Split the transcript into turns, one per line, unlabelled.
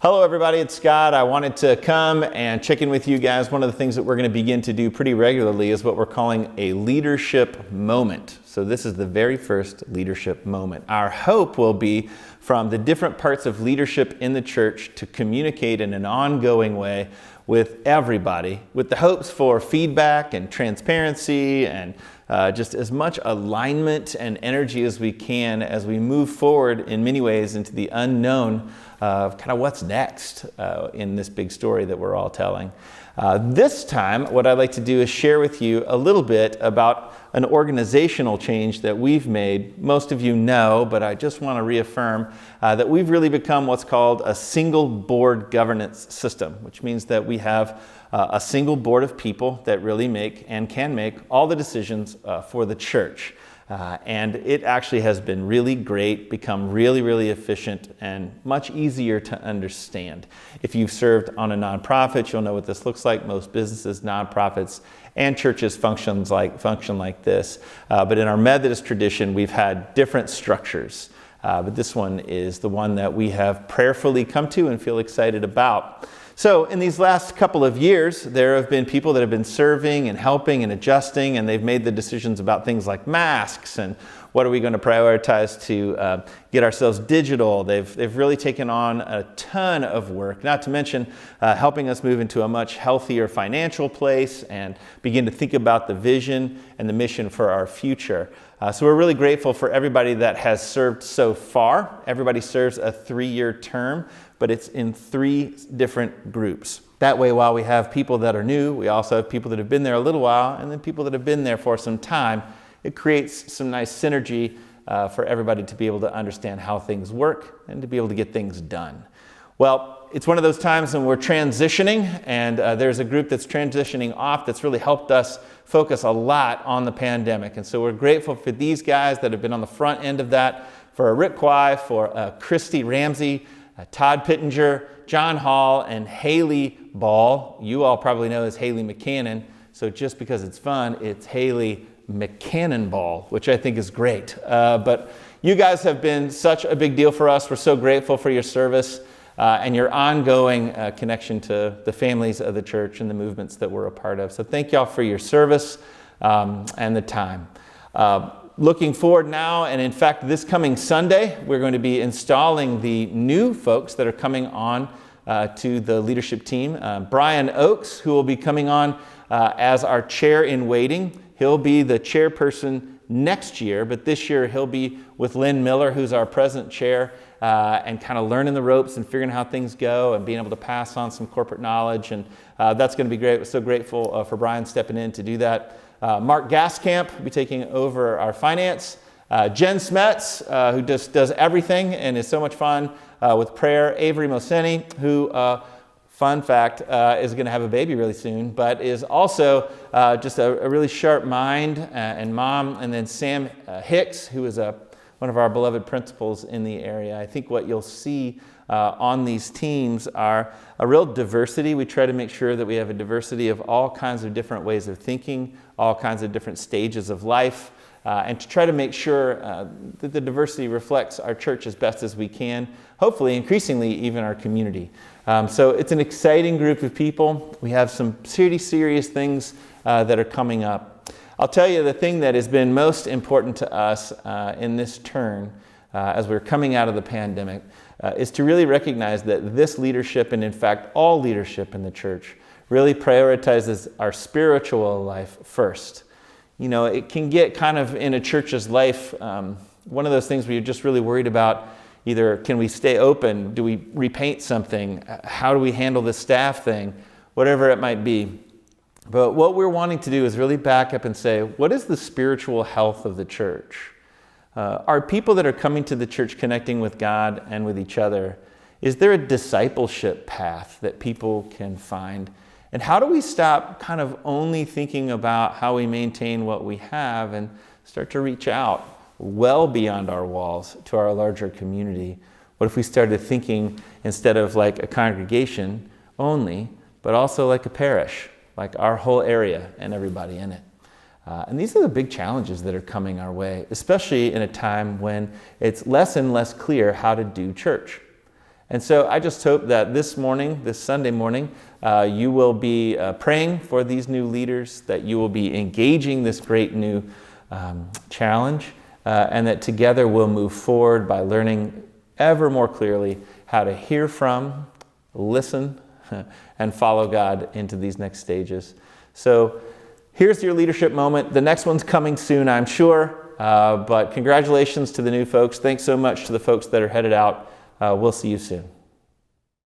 Hello everybody, it's Scott. I wanted to come and check in with you guys. One of the things that we're going to begin to do pretty regularly is what we're calling a leadership moment. So this is the very first leadership moment. Our hope will be from the different parts of leadership in the church to communicate in an ongoing way with everybody, with the hopes for feedback and transparency and just as much alignment and energy as we can as we move forward in many ways into the unknown of kind of what's next in this big story that we're all telling. This time, what I'd like to do is share with you a little bit about an organizational change that we've made. Most of you know, but I just want to reaffirm that we've really become what's called a single board governance system, which means that we have a single board of people that really make and can make all the decisions for the church. And it actually has been really great, become really, really efficient and much easier to understand. If you've served on a nonprofit, you'll know what this looks like. Most businesses, nonprofits, and churches function like this. But in our Methodist tradition, we've had different structures. But this one is the one that we have prayerfully come to and feel excited about. So in these last couple of years, there have been people that have been serving and helping and adjusting, and they've made the decisions about things like masks and what are we going to prioritize to get ourselves digital. They've really taken on a ton of work, not to mention helping us move into a much healthier financial place and begin to think about the vision and the mission for our future. So we're really grateful for everybody that has served so far. Everybody serves a 3-year term, but it's in 3 different groups. That way, while we have people that are new, we also have people that have been there a little while, and then people that have been there for some time. It creates some nice synergy for everybody to be able to understand how things work and to be able to get things done. Well, it's one of those times when we're transitioning, and there's a group that's transitioning off that's really helped us focus a lot on the pandemic. And so we're grateful for these guys that have been on the front end of that, for Rick Kwai, for Christy Ramsey, Todd Pittenger, John Hall, and Haley Ball. You all probably know as Haley McCannon, so just because it's fun, it's Haley McCannon Ball, which I think is great. But you guys have been such a big deal for us. We're so grateful for your service and your ongoing connection to the families of the church and the movements that we're a part of. So thank y'all for your service and the time. Looking forward now, and in fact, this coming Sunday, we're going to be installing the new folks that are coming on to the leadership team. Brian Oakes, who will be coming on as our chair in waiting. He'll be the chairperson next year, but this year he'll be with Lynn Miller, who's our present chair, and kind of learning the ropes and figuring out how things go and being able to pass on some corporate knowledge. And that's going to be great. We're so grateful for Brian stepping in to do that. Mark Gaskamp will be taking over our finance. Jen Smets, who just does everything and is so much fun with prayer. Avery Moseni, who, fun fact, is going to have a baby really soon, but is also just a really sharp mind and mom. And then Sam Hicks, who is one of our beloved principals in the area. I think what you'll see on these teams are a real diversity. We try to make sure that we have a diversity of all kinds of different ways of thinking, all kinds of different stages of life, and to try to make sure that the diversity reflects our church as best as we can, hopefully increasingly even our community. So it's an exciting group of people. We have some pretty serious things that are coming up. I'll tell you the thing that has been most important to us in this turn as we're coming out of the pandemic is to really recognize that this leadership, and in fact all leadership in the church, really prioritizes our spiritual life first. You know, it can get kind of in a church's life, one of those things where you're just really worried about either can we stay open, do we repaint something, how do we handle this staff thing, whatever it might be. But what we're wanting to do is really back up and say, what is the spiritual health of the church? Are people that are coming to the church connecting with God and with each other? Is there a discipleship path that people can find? And how do we stop kind of only thinking about how we maintain what we have and start to reach out well beyond our walls to our larger community? What if we started thinking instead of like a congregation only, but also like a parish, like our whole area and everybody in it? And these are the big challenges that are coming our way, especially in a time when it's less and less clear how to do church. And so I just hope that this morning, this Sunday morning, you will be praying for these new leaders, that you will be engaging this great new challenge, and that together we'll move forward by learning ever more clearly how to hear from, listen, and follow God into these next stages. So here's your leadership moment. The next one's coming soon, I'm sure, but congratulations to the new folks. Thanks so much to the folks that are headed out. We'll see you soon.